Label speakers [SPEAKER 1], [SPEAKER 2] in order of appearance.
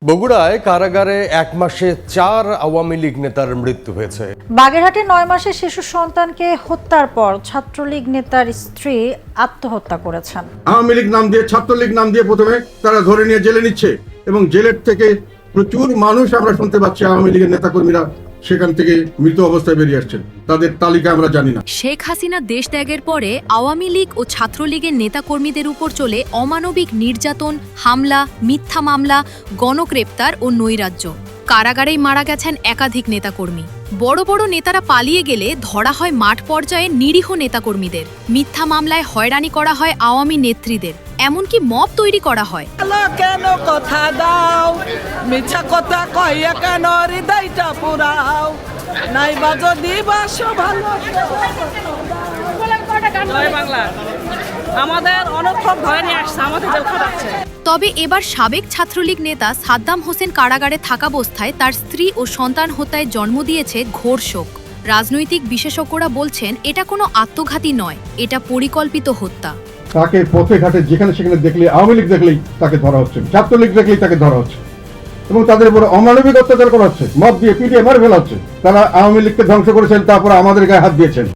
[SPEAKER 1] বগুড়ায় কারাগারে 1 মাসে 4 আওয়ামী লীগ নেতার মৃত্যু হয়েছে।
[SPEAKER 2] বাগেরহাটে 9 মাসের শিশু সন্তানকে হত্যার পর ছাত্রলীগ নেতার স্ত্রী আত্মহত্যা করেছেন।
[SPEAKER 3] আওয়ামী লীগ নাম দিয়ে, ছাত্রলীগ নাম দিয়ে প্রথমে তারা ধরে নিয়ে জেলে নিচ্ছে এবং জেলের থেকে প্রচুর মানুষ আমরা শুনতে পাচ্ছি আওয়ামী লীগের নেতাকর্মীরা সেখান থেকে মৃত অবস্থায় বেরিয়ে আসছেন। তাদের তালিকা আমরা জানি না।
[SPEAKER 4] শেখ হাসিনা দেশ ত্যাগের পরে আওয়ামী লীগ ও ছাত্রলীগের নেতাকর্মীদের উপর চলে অমানবিক নির্যাতন, হামলা, মিথ্যা মামলা, গণগ্রেপ্তার ও নৈরাজ্য। কারাগারেই মারা গেছেন একাধিক নেতাকর্মী। বড় বড় নেতারা পালিয়ে গেলে ধরা হয় মাঠ পর্যায়ে নিরীহ নেতাকর্মীদের। মিথ্যা মামলায় হয়রানি করা হয় আওয়ামী নেত্রীদের, এমনকি মব তৈরি করা হয়।
[SPEAKER 5] কেন কথা দাও, মিথ্যা কথা কইয়া কেন হৃদয়টা পুরাও, নাইবা যদি বাসো ভালো। জয় বাংলা। আমাদের অনক্ষণ ধরে নিয়ে আসছে, আমাদের জেল খাটাচ্ছে।
[SPEAKER 4] তবে এবার সাবেক ছাত্রলীগ নেতা সাদ্দাম হোসেন কারাগারে থাকাবস্থায় তার স্ত্রী ও সন্তান হত্যায় জন্ম দিয়েছে ঘোর শোক। রাজনৈতিক বিশেষজ্ঞরা বলছেন এটা কোনো আত্মঘাতী নয়, এটা পরিকল্পিত হত্যা।
[SPEAKER 3] তাকে পথে ঘাটে যেখানে সেখানে দেখলে, আওয়ামী লীগ দেখলেই তাকে ধরা হচ্ছে, ছাত্রলীগ দেখলেই তাকে ধরা হচ্ছে এবং তাদের উপর অমানবিক অত্যাচার করা হচ্ছে, মদ দিয়ে পিটিয়ে মারে ফেলা হচ্ছে। তারা আওয়ামী লীগকে ধ্বংস করেছেন, তারপর আমাদের গায়ে হাত দিয়েছেন।